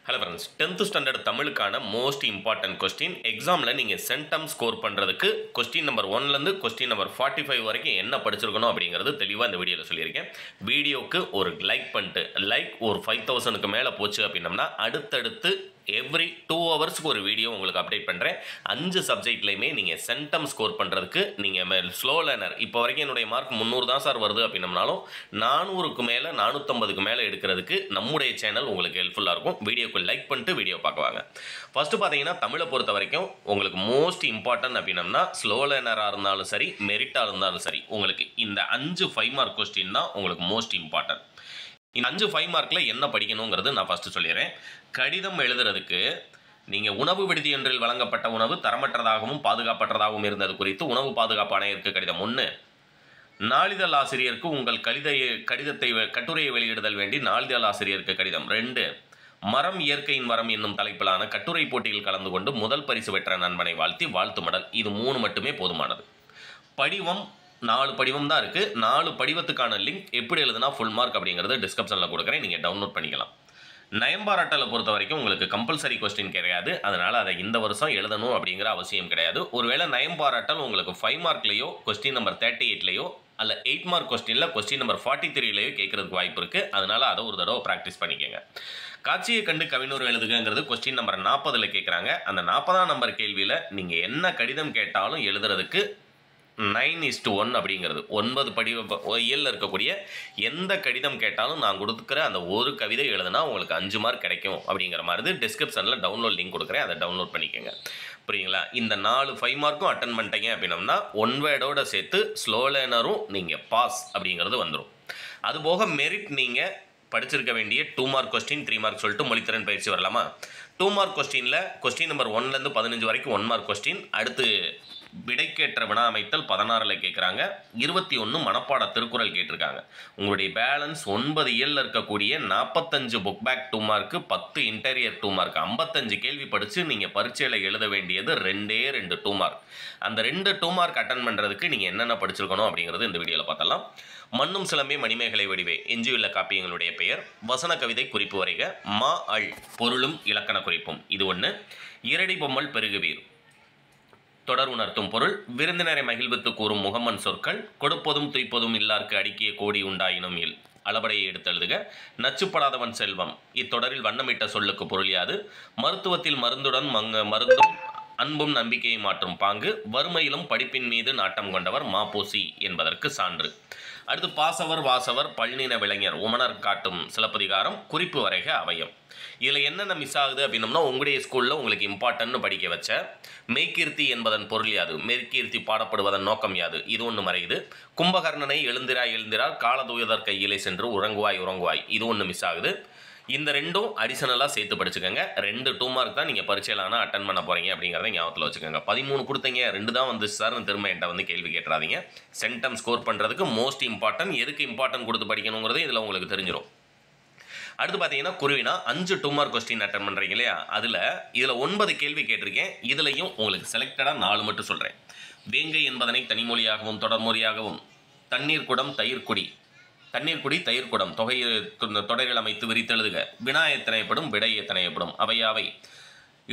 Hello friends, 10th standard தமிழுக்கான most important question எக்ஸாமில் நீங்கள் சென்டம் ஸ்கோர் பண்ணுறதுக்கு கொஸ்டின் நம்பர் 1லேருந்து கொஸ்டின் நம்பர் 45 வரைக்கும் என்ன படிச்சிருக்கணும் அப்படிங்கிறது தெளிவாக இந்த வீடியோவில் சொல்லியிருக்கேன். வீடியோவுக்கு ஒரு லைக் பண்ணிட்டு ஒரு 5000க்கு மேலே போச்சு அப்படின்னம்னா அடுத்தடுத்து எவ்ரி 2 ஹவர்ஸ்க்கு ஒரு வீடியோ உங்களுக்கு அப்டேட் பண்ணுறேன். 5 சப்ஜெக்ட்லையுமே நீங்கள் சென்டம் ஸ்கோர் பண்ணுறதுக்கு நீங்கள் ஸ்லோ லேர்னர் இப்போ வரைக்கும் என்னுடைய மார்க் 300 தான் சார் வருது அப்படின்னம்னாலும் 400க்கு மேலே 450க்கு மேலே எடுக்கிறதுக்கு நம்முடைய சேனல் உங்களுக்கு ஹெல்ப்ஃபுல்லாக இருக்கும். வீடியோக்கு லைக் பண்ணிட்டு வீடியோ பார்க்குவாங்க. ஃபஸ்ட்டு பார்த்தீங்கன்னா தமிழை பொறுத்த வரைக்கும் உங்களுக்கு மோஸ்ட் இம்பார்ட்டன்ட் அப்படின்னம்னா ஸ்லோ லேர்னராக இருந்தாலும் சரி, மெரிட்டாக இருந்தாலும் சரி, உங்களுக்கு இந்த 5 5 மார்க் கொஸ்டின் தான் உங்களுக்கு மோஸ்ட் இம்பார்ட்டன்ட். இந்த 5 5 மார்க்கில் என்ன படிக்கணுங்கிறது நான் ஃபஸ்ட்டு சொல்லிடுறேன். கடிதம் எழுதுறதுக்கு நீங்கள் உணவு விடுதி ஒன்றில் வழங்கப்பட்ட உணவு தரமற்றதாகவும் பாதுகாப்பற்றதாகவும் இருந்தது குறித்து உணவு பாதுகாப்பு ஆணையருக்கு கடிதம் 1. நாளிதழ் ஆசிரியருக்கு உங்கள் கட்டுரையை வெளியிடுதல் வேண்டி நாளிதழ் ஆசிரியருக்கு கடிதம் 2. மரம் இயற்கையின் வரம் என்னும் தலைப்பிலான கட்டுரை போட்டியில் கலந்து கொண்டு முதல் பரிசு பெற்ற நண்பனை வாழ்த்தி வாழ்த்து மடல். இது 3 மட்டுமே போதுமானது. படிவம் 4 படிவம் தான் இருக்குது. 4 படிவத்துக்கான லிங்க் எப்படி எழுதுனா ஃபுல் மார்க் அப்படிங்கிறது டிஸ்கிரிப்ஷனில் கொடுக்குறேன், நீங்கள் டவுன்லோட் பண்ணிக்கலாம். நயம்பாராட்டலை பொறுத்த வரைக்கும் உங்களுக்கு கம்பல்சரி கொஸ்டின் கிடையாது, அதனால் அதை இந்த வருஷம் எழுதணும் அப்படிங்கிற அவசியம் கிடையாது. ஒருவேளை நயம்பாராட்டல் உங்களுக்கு 5 மார்க்லேயோ கொஸ்டின் நம்பர் 38லேயோ அல்ல 8 மார்க் கொஸ்டினில் கொஸ்டின் நம்பர் 43லேயோ கேட்குறதுக்கு வாய்ப்பு இருக்குது. அதனால் அதை ஒரு தடவை ப்ராக்டிஸ் பண்ணிக்கோங்க. காட்சியை கண்டு கவினூர் எழுதுகிறது கொஸ்டின் நம்பர் 40ல் கேட்குறாங்க. அந்த 40ஆம் நம்பர் கேள்வியில் நீங்கள் என்ன கடிதம் கேட்டாலும் எழுதுறதுக்கு 9:1 அப்படிங்கிறது 9 இயலில் இருக்கக்கூடிய எந்த கடிதம் கேட்டாலும் நான் கொடுக்குற அந்த ஒரு கவிதை எழுதுனா உங்களுக்கு 5 மார்க் கிடைக்கும் அப்படிங்கிற மாதிரி டிஸ்கிரிப்ஷனில் டவுன்லோட் லிங்க் கொடுக்குறேன், அதை டவுன்லோட் பண்ணிக்கோங்க. புரியுங்களா? இந்த 4 5 மார்க்கும் அட்டன் பண்ணிட்டீங்க அப்படின்னம்னா ஒன் வேர்டோட சேர்த்து ஸ்லோ லேர்னரும் நீங்கள் பாஸ் அப்படிங்கிறது வந்துடும். அதுபோக மெரிட் நீங்கள் படிச்சிருக்க வேண்டிய 2 மார்க் கொஸ்டின் 3 மார்க் சொல்லிட்டு மொழித்திறன் பயிற்சி வரலாமா? 2 மார்க் கொஸ்டினில் கொஸ்டின் நம்பர் 1லேருந்து 15 வரைக்கும் 1 மார்க் கொஸ்டின். அடுத்து விடைக்கேற்ற வினா அமைத்தல் 16ல் கேட்குறாங்க. 21 மனப்பாட திருக்குறள் கேட்டிருக்காங்க. உங்களுடைய பேலன்ஸ் 9 இயலில் இருக்கக்கூடிய 45 book back 2 mark, 10 interior 2 mark, 55 கேள்வி படித்து நீங்கள் பரீட்சையில் எழுத வேண்டியது 2 2 மார்க். அந்த 2 2 மார்க் அட்டன் பண்ணுறதுக்கு நீங்கள் என்னென்ன படிச்சிருக்கணும் அப்படிங்கிறது இந்த வீடியோவில் பார்த்தலாம். மண்ணும் சிலம்பே மணிமேகலை வடிவே எஞ்சியுள்ள காப்பியங்களுடைய பெயர், வசன கவிதை குறிப்பு வரைக, மா அள் பொருளும் இலக்கண குறிப்பும் இது 1. இரடி பொம்மல் பெருகுவீர் தொடர் உணர்த்தும் பொருள், விருந்தினரை மகிழ்வித்து கூறும் முகமன் சொற்கள், கொடுப்பதும் துய்ப்பதும் இல்லார்க்கு அடுக்கிய கோடி உண்டாயினும் இல் அளபடையை எடுத்தெழுதுக, நச்சுப்படாதவன் செல்வம் இத்தொடரில் வண்ணமிட்ட சொல்லுக்கு பொருள் யாது, மருத்துவத்தில் மருந்துடன் மருந்தும் அன்பும் நம்பிக்கையை மாற்றும் பாங்கு, வறுமையிலும் படிப்பின் மீது நாட்டம் கொண்டவர் மாப்போசி என்பதற்கு சான்று. அடுத்து பாசவர் வாசவர் பல்நின விளைஞர் உமனர் காட்டும் சிலப்பதிகாரம், குறிப்பு வரைக அவயம். இதில் என்னென்ன மிஸ் ஆகுது அப்படின்னம்னா உங்களுடைய ஸ்கூலில் உங்களுக்கு இம்பார்ட்டன்ட்னு படிக்க வச்ச மெய்கீர்த்தி என்பதன் பொருள் யாது, மெய்கீர்த்தி பாடப்படுவதன் நோக்கம் யாது, இது ஒன்று மறையுது. கும்பகர்ணனை எழுந்திரார் காலதூயதர் கையிலே சென்று உறங்குவாய் இது ஒன்று மிஸ் ஆகுது. இந்த 2ம் அடிஷனலாக சேர்த்து படிச்சுக்கோங்க. 2 2 மார்க் தான் நீங்கள் பரீட்சையிலான அட்டன் பண்ண போகிறீங்க அப்படிங்கிறத ஞாபகத்தில் வச்சுக்கோங்க. 13 கொடுத்தீங்க 2 தான் வந்து சார்னு திரும்ப என்கிட்ட கேள்வி கேட்டுறாதீங்க. சென்டம் ஸ்கோர் பண்ணுறதுக்கு மோஸ்ட் இம்பார்ட்டன்ட், எதுக்கு இம்பார்ட்டன்ட் கொடுத்து படிக்கணுங்கிறது இதில் உங்களுக்கு தெரிஞ்சிடும். அடுத்து பார்த்தீங்கன்னா குருவினா 5 2 மார்க் கொஸ்டின் அட்டன் பண்ணுறீங்க இல்லையா, இதில் 9 கேள்வி கேட்டிருக்கேன். இதுலையும் உங்களுக்கு செலக்டடாக 4 மட்டும் சொல்கிறேன். வேங்கை என்பதனை தனிமொழியாகவும் தொடர்மொழியாகவும், தண்ணீர் குடம் தயிர்குடி தயிர்குடம் தொடரில் அமைத்து விரித்தெழுதுக, வினா எத்தனைப்படும் விடை எத்தனைப்படும் அவையாவை,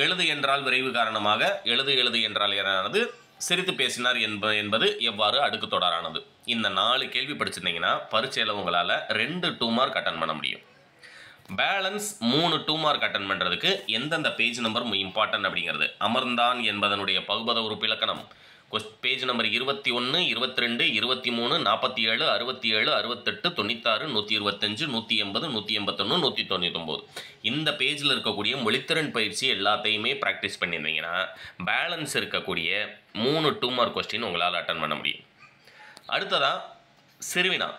எழுது என்றால் விரைவு காரணமாக, எழுது என்றால் எனானது, சிரித்து பேசினார் என்பது எவ்வாறு அடுக்கு தொடரானது. இந்த 4 கேள்வி படிச்சிருந்தீங்கன்னா பரீட்சையில் உங்களால் 2 2 மார்க் அட்டன் பண்ண முடியும். பேலன்ஸ் 3 2 மார்க் அட்டன் பண்ணுறதுக்கு எந்தெந்த பேஜ் நம்பர் இம்பார்ட்டன்ட் அப்படிங்கிறது, அமர்ந்தான் என்பதனுடைய பகுபத உறுப்பு இலக்கணம் பேஜ் நம்பர் 21 22 23 47 67 68 96 125 180 181 199 இந்த பேஜில் இருக்கக்கூடிய மொழித்திறன் பயிற்சி எல்லாத்தையுமே ப்ராக்டிஸ் பண்ணியிருந்தீங்கன்னா பேலன்ஸ் இருக்கக்கூடிய 3 2 மார்க் கொஸ்டின் உங்களால் அட்டன் பண்ண முடியும். அடுத்ததாக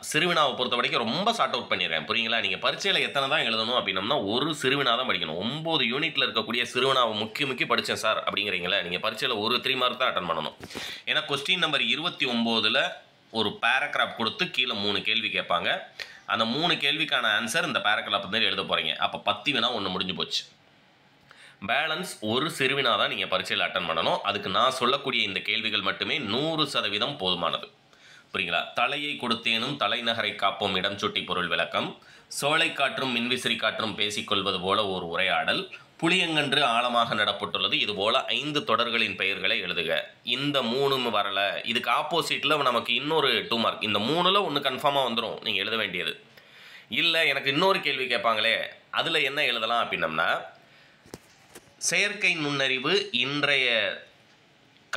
சிறுவினாவை பொறுத்த வரைக்கும் ரொம்ப ஷார்ட் அவுட் பண்ணிடுறேன், புரியுங்களா? நீங்கள் பரீட்சையில் எத்தனை தான் எழுதணும் அப்படின்னம்னா ஒரு சிறுவினா தான் படிக்கணும். 9 யூனிட்டில் இருக்கக்கூடிய சிறுவினாவை முக்கி படித்தேன் சார் அப்படிங்கிறீங்களா, நீங்கள் பரீட்சையில் ஒரு 3 மார்க் தான் அட்டன் பண்ணணும். ஏன்னா கொஸ்டின் நம்பர் 29ல் ஒரு பேராகிராஃப் கொடுத்து கீழே 3 கேள்வி கேட்பாங்க. அந்த 3 கேள்விக்கான ஆன்சர் இந்த பேராகிராஃப் தான் எழுத போகிறீங்க. அப்போ 10 வினா 1 முடிஞ்சு போச்சு. பேலன்ஸ் ஒரு சிறுவினா தான் நீங்கள் பரீட்சையில் அட்டன் பண்ணணும். அதுக்கு நான் சொல்லக்கூடிய இந்த கேள்விகள் மட்டுமே 100% போதுமானது. புரியுங்களா? தலையை கொடுத்தேனும் தலைநகரை காப்போம் இடம் சுட்டி பொருள் விளக்கம், சோலைக்காற்றும் மின்விசிறி காற்றும் பேசிக்கொள்வது போல ஒரு உரையாடல், புளியங்கன்று ஆழமாக நடப்பட்டுள்ளது, இது போல 5 தொடர்களின் பெயர்களை எழுதுக. இந்த 3 வரல, இதுக்கு ஆப்போசிட்டில் நமக்கு இன்னொரு 2 மார்க், இந்த 3ல் ஒன்று கன்ஃபார்மாக வந்துடும் நீங்கள் எழுத வேண்டியது. இல்லை எனக்கு இன்னொரு கேள்வி கேட்பாங்களே, அதில் என்ன எழுதலாம் அப்படின்னம்னா, செயற்கை நுண்ணறிவு இன்றைய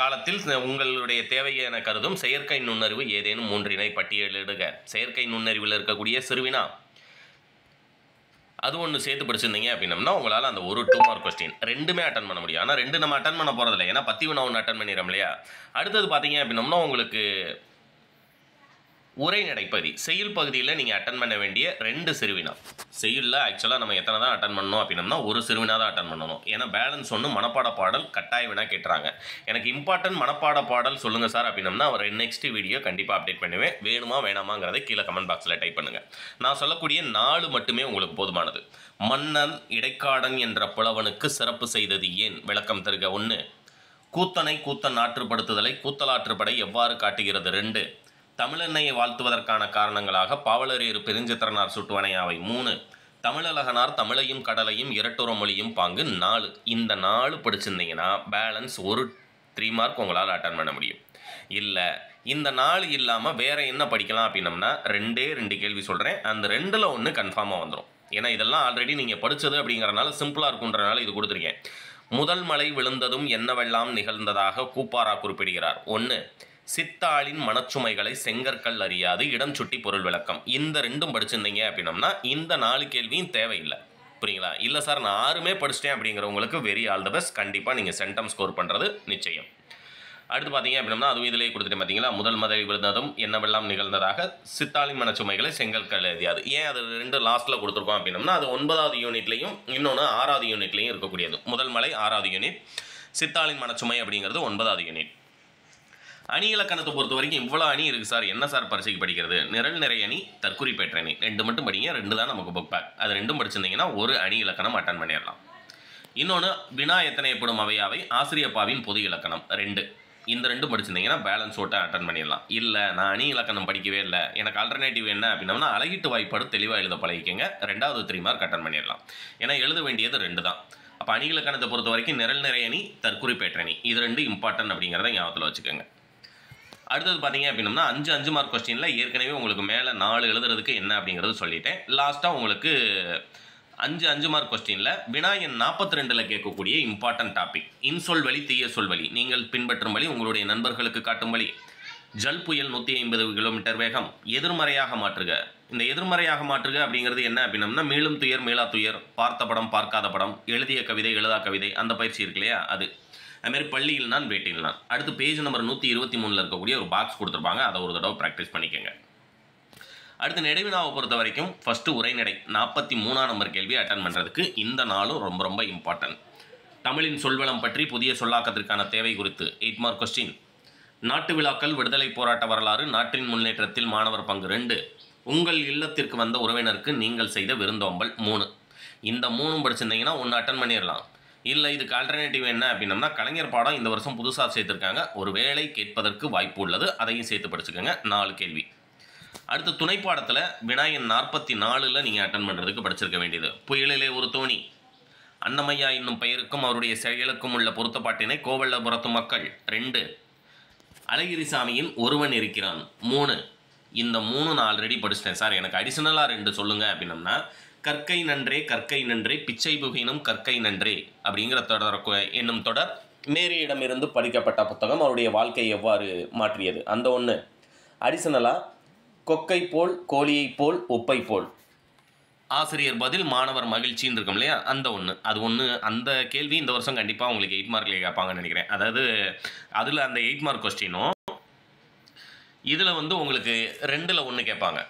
காலத்தில் உங்களுடைய தேவையை என கருதும் செயற்கை நுண்ணறிவு ஏதேனும் 3 பட்டியலிடுக. செயற்கை நுண்ணறிவில் இருக்கக்கூடிய சிறுவினா அது ஒன்று சேர்த்து படிச்சிருந்தீங்க அப்படின்னம்னா உங்களால் அந்த ஒரு 2 மார்க் கொஸ்டின் 2மே அட்டன் பண்ண முடியும். ஆனால் 2 நம்ம அட்டன் பண்ண போகிறதில்ல, ஏன்னா 10 வினா 1 அட்டன் பண்ணிடுறோம் இல்லையா. அடுத்தது பார்த்தீங்க அப்படின்னம்னா உங்களுக்கு உரைநடை பகுதி, செய்யுள் பகுதியில் நீங்கள் அட்டன் பண்ண வேண்டிய 2 சிறுவினா. செய்யுளில் ஆக்சுவலாக நம்ம எத்தனை தான் அட்டன் பண்ணணும் அப்படின்னம்னா ஒரு சிறுவினா தான் அட்டன் பண்ணணும். ஏன்னா பேலன்ஸ் ஒன்று மனப்பாட பாடல் கட்டாய வினா கேட்டுறாங்க. எனக்கு இம்பார்ட்டன்ட் மனப்பாட பாடல் சொல்லுங்கள் சார் அப்படின்னம்னா ஒரு நெக்ஸ்ட் வீடியோ கண்டிப்பாக அப்டேட் பண்ணுவேன். வேணுமா வேணாமாங்கிறதை கீழே கமெண்ட் பாக்ஸில் டைப் பண்ணுங்கள். நான் சொல்லக்கூடிய 4 மட்டுமே உங்களுக்கு போதுமானது. மன்னன் இடைக்காடன் என்ற புலவனுக்கு சிறப்பு செய்தது ஏன், விளக்கம் தருக. 1. கூத்தனை கூத்தன் ஆற்றுப்படுத்துதலை கூத்தலாற்றுப்படை எவ்வாறு காட்டுகிறது. 2. தமிழெண்ணையை வாழ்த்துவதற்கான காரணங்களாக பாவலரேறு பெருஞ்சித்திரனார் சுட்டுவனையாவை. 3. தமிழழகனார் தமிழையும் கடலையும் இரட்டுற மொழியும் பாங்கு. 4. இந்த 4 படிச்சிருந்தீங்கன்னா பேலன்ஸ் ஒரு 3 மார்க் உங்களால் அட்டன் பண்ண முடியும். இல்லை இந்த 4 இல்லாமல் வேறு என்ன படிக்கலாம் அப்படின்னம்னா 2 கேள்வி சொல்கிறேன், அந்த 2ல் ஒன்று கன்ஃபார்மாக வந்துடும். ஏன்னா இதெல்லாம் ஆல்ரெடி நீங்கள் படித்தது அப்படிங்கிறனால சிம்பிளாக இருக்குன்றனால இது கொடுத்துருக்கேன். முதல் மழை விழுந்ததும் என்னவெல்லாம் நிகழ்ந்ததாக கூப்பாரா குறிப்பிடுகிறார். 1. சித்தாளின் மனச்சுமைகளை செங்கற்கள் அறியாது, இடம் சுட்டி பொருள் விளக்கம். இந்த 2 படிச்சிருந்தீங்க அப்படின்னம்னா இந்த 4 கேள்வியும் தேவையில்லை. புரியுங்களா? இல்லை சார் நான் 6மே படிச்சிட்டேன் அப்படிங்கிறவங்களுக்கு வெரி ஆல் த பெஸ்ட். கண்டிப்பாக நீங்கள் சென்டம் ஸ்கோர் பண்ணுறது நிச்சயம். அடுத்து பார்த்தீங்க அப்படின்னா அதுவும் இதிலே கொடுத்துட்டு பார்த்தீங்களா, முதல் மழை விழுந்ததும் என்னவெல்லாம் நிகழ்ந்ததாக சித்தாளின் மனச்சுமைகளை செங்கற்கள் அறியாது. ஏன் அது 2 லாஸ்ட்டில் கொடுத்துருக்கோம் அப்படின்னம்னா அது 9வது யூனிட்லையும் இன்னொன்று 6வது யூனிட்லையும் இருக்கக்கூடியது. முதல் மலை 6வது யூனிட், சித்தாளின் மனச்சுமை அப்படிங்கிறது 9வது யூனிட். அணி இலக்கணத்தை பொறுத்த வரைக்கும் இவ்வளோ அணி இருக்குது சார், என்ன சார் பரிசைக்கு படிக்கிறது. நிரல் நிறை அணி, தற்குறிப்பேற்ற அணி 2 மட்டும் படிங்க. 2 தான் நமக்கு புக் பேக். அது 2 படிச்சிருந்தீங்கன்னா ஒரு அணி இலக்கணம் அட்டன் பண்ணிடலாம். இன்னொன்று வினா எத்தனைப்படும் அவையாவை ஆசிரியப்பாவின் பொது இலக்கணம் 2. இந்த 2 படிச்சிருந்தீங்கன்னா பேலன்ஸ் ஓட்டை அட்டன் பண்ணிடலாம். இல்லை நான் அணி இலக்கணம் படிக்கவே இல்லை, எனக்கு ஆல்டர்னேட்டிவ் என்ன அப்படின்னா அழகிட்டு வாய்ப்பாடு தெளிவாக எழுத பழகிக்கங்க. 2வது 3 மார்க் அட்டன் பண்ணிடலாம். ஏன்னா எழுத வேண்டியது 2 தான். அப்போ அணி இலக்கணத்தை பொறுத்த வரைக்கும் நிரல் நிறை அணி, தற்குறிப்பேற்ற அணி இது 2 இம்பார்ட்டன்ட் அப்படிங்கிறத ஞாபகத்தில் வச்சுக்கோங்க. அடுத்தது பார்த்தீங்க அப்படின்னா 5 மார்க் கொஸ்டினில் ஏற்கனவே உங்களுக்கு மேலே 4 எழுதுறதுக்கு என்ன அப்படிங்கிறது சொல்லிட்டேன். லாஸ்ட்டாக உங்களுக்கு 5 மார்க் கொஸ்டினில் வினா எண் 42ல் கேட்கக்கூடிய இம்பார்ட்டன்ட் டாபிக், இன்சொல் வழி தீய சொல் வழி நீங்கள் பின்பற்றும் வழி உங்களுடைய நண்பர்களுக்கு காட்டும் வழி, ஜல் புயல் 150 கிலோமீட்டர் வேகம் எதிர்மறையாக மாற்றுக. இந்த எதிர்மறையாக மாற்றுக அப்படிங்கிறது என்ன அப்படின்னம்னா மீளும் துயர் மீளா துயர், பார்த்த படம் பார்க்காத படம், எழுதிய கவிதை எழுதா கவிதை, அந்த பயிற்சி இருக்கு இல்லையா அது. அதுமாதிரி பள்ளியில் நான் வேட்டையில் நான். அடுத்து பேஜ் நம்பர் 123 இருக்கக்கூடிய ஒரு பாக்ஸ் கொடுத்துருப்பாங்க, அதை ஒரு தடவை ப்ராக்டிஸ் பண்ணிக்கோங்க. அடுத்து நெடுவினாவை பொறுத்த வரைக்கும் ஃபஸ்ட்டு உரைநடை 43ஆம் நம்பர் கேள்வி அட்டன் பண்ணுறதுக்கு இந்த நாளும் ரொம்ப ரொம்ப இம்பார்ட்டன்ட். தமிழின் சொல்வளம் பற்றி புதிய சொல்லாக்கத்திற்கான தேவை குறித்து 8 மார்க் கொஸ்டின். நாட்டு விழாக்கள் விடுதலை போராட்ட வரலாறு நாட்டின் முன்னேற்றத்தில் மாணவர் பங்கு 2. உங்கள் இல்லத்திற்கு வந்த உறவினருக்கு நீங்கள் செய்த விருந்தோம்பல் 3. இந்த 3 படிச்சிருந்தீங்கன்னா 1 அட்டன் பண்ணிடலாம். இல்லை இதுக்கு ஆல்டர்னேட்டிவ் என்ன அப்படின்னம்னா கலைஞர் பாடம் இந்த வருஷம் புதுசாக சேர்த்துருக்காங்க, ஒரு வேளை கேட்பதற்கு வாய்ப்பு உள்ளது, அதையும் சேர்த்து படிச்சுக்கோங்க. 4 கேள்வி. அடுத்து துணைப்பாடத்தில் வினாயன் 44ல் நீங்கள் அட்டன் பண்ணுறதுக்கு படிச்சிருக்க வேண்டியது புயலிலே ஒரு தோணி, அன்னமையா என்னும் பெயருக்கும் அவருடைய செயலுக்கும் உள்ள பொருத்தப்பாட்டினை கோவல்லபுரத்து மக்கள் 2. அழகிரிசாமியின் ஒருவன் இருக்கிறான் 3. இந்த 3 நான் ஆல்ரெடி படிச்சிட்டேன் சார், எனக்கு அடிஷனலாக 2 சொல்லுங்கள் அப்படின்னம்னா கற்கை நன்றே பிச்சை புகினும் கற்கை நன்றே அப்படிங்கிற தொடர் என்னும் தொடர் மேரியிடமிருந்து படிக்கப்பட்ட புத்தகம், அவருடைய வாழ்க்கையை எவ்வாறு மாற்றியது அந்த 1. அடிஷனலாக கொக்கை போல் கோழியை போல் உப்பை போல் ஆசிரியர் பதில் மாணவர் மகிழ்ச்சின்னு இருக்கும் இல்லையா அந்த 1. அது 1. அந்த கேள்வி இந்த வருஷம் கண்டிப்பாக உங்களுக்கு 8 மார்க்கில் கேட்பாங்கன்னு நினைக்கிறேன். அதாவது அதில் அந்த 8 மார்க் கொஸ்டினும் இதில் உங்களுக்கு 2ல் 1 கேட்பாங்க.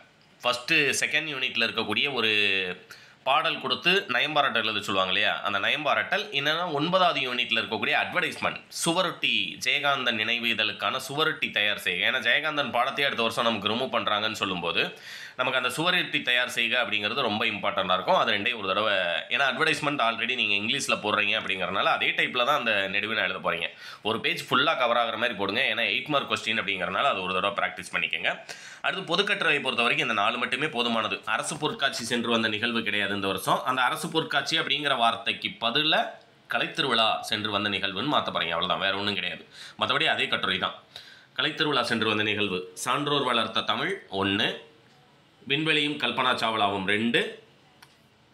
ஃபஸ்ட்டு செகண்ட் யூனிட்டில் இருக்கக்கூடிய ஒரு பாடல் கொடுத்து நயம்பாராட்டல் எழுத சொல்லுவாங்க இல்லையா, அந்த நயம்பாராட்டல் என்னென்னா 9வது யூனிட்டில் இருக்கக்கூடிய அட்வர்டைஸ்மெண்ட் சுவரொட்டி ஜெயகாந்தன் நினைவு இதழுக்கான சுவரொட்டி தயார் செய்ய. ஏன்னா ஜெயகாந்தன் பாடத்தையே அடுத்த வருஷம் நமக்கு ரிமூவ் பண்ணுறாங்கன்னு சொல்லும்போது நமக்கு அந்த சுவரொட்டி தயார் செய்க அப்படிங்கிறது ரொம்ப இம்பார்ட்டண்ட்டாக இருக்கும். அது ரெண்டையும் ஒரு தடவை, ஏன்னா அட்வர்டைஸ்மெண்ட் ஆல்ரெடி நீங்கள் இங்கிலீஷில் போடுறீங்க அப்படிங்கிறனால அதே டைப்பில் தான் அந்த நெடுவினா எழுத போகிறீங்க. ஒரு பேஜ் ஃபுல்லாக கவர் ஆகிற மாதிரி போடுங்க. ஏன்னா 8 மார்க் கொஸ்டின் அப்படிங்கிறனால அது ஒரு தடவை ப்ராக்டிஸ் பண்ணிக்கோங்க. அடுத்து பொதுக்கட்டுரையை பொறுத்த வரைக்கும் இந்த 4 மட்டுமே போதுமானது. அரசு பொருட்காட்சி சென்று வந்த நிகழ்வு கிடையாது இந்த வருஷம். அந்த அரசு பொருட்காட்சி அப்படிங்கிற வார்த்தைக்கு பதிலாக கலைத்திருவிழா சென்று வந்த நிகழ்வுன்னு மாற்ற போகிறீங்க. அவ்வளோதான், வேறு ஒன்றும் கிடையாது. மற்றபடி அதே கட்டுரை தான். கலைத்திருவிழா சென்று வந்த நிகழ்வு, சான்றோர் வளர்த்த தமிழ் 1, விண்வெளியும் கல்பனா சாவ்லாவும் 2,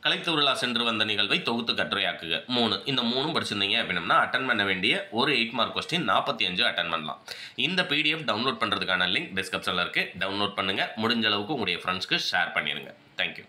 கலைத்திருவிழா சென்று வந்த நிகழ்வை தொகுத்து கட்டுரையாக்குக 3. இந்த 3 படிச்சிருந்தீங்க அப்படின்னா அட்டன் பண்ண வேண்டிய ஒரு 8 மார்க் கொஸ்டின் 45 அட்டன் பண்ணலாம். இந்த பிடிஎஃப் டவுன்லோட் பண்ணுறதுக்கான லிங்க் டிஸ்கிரிப்ஷனில் இருக்குது. டவுன்லோட் பண்ணுங்கள். முடிஞ்ச அளவுக்கு உங்களுடைய ஃப்ரெண்ட்ஸ்க்கு ஷேர் பண்ணிடுங்க. தேங்க்யூ.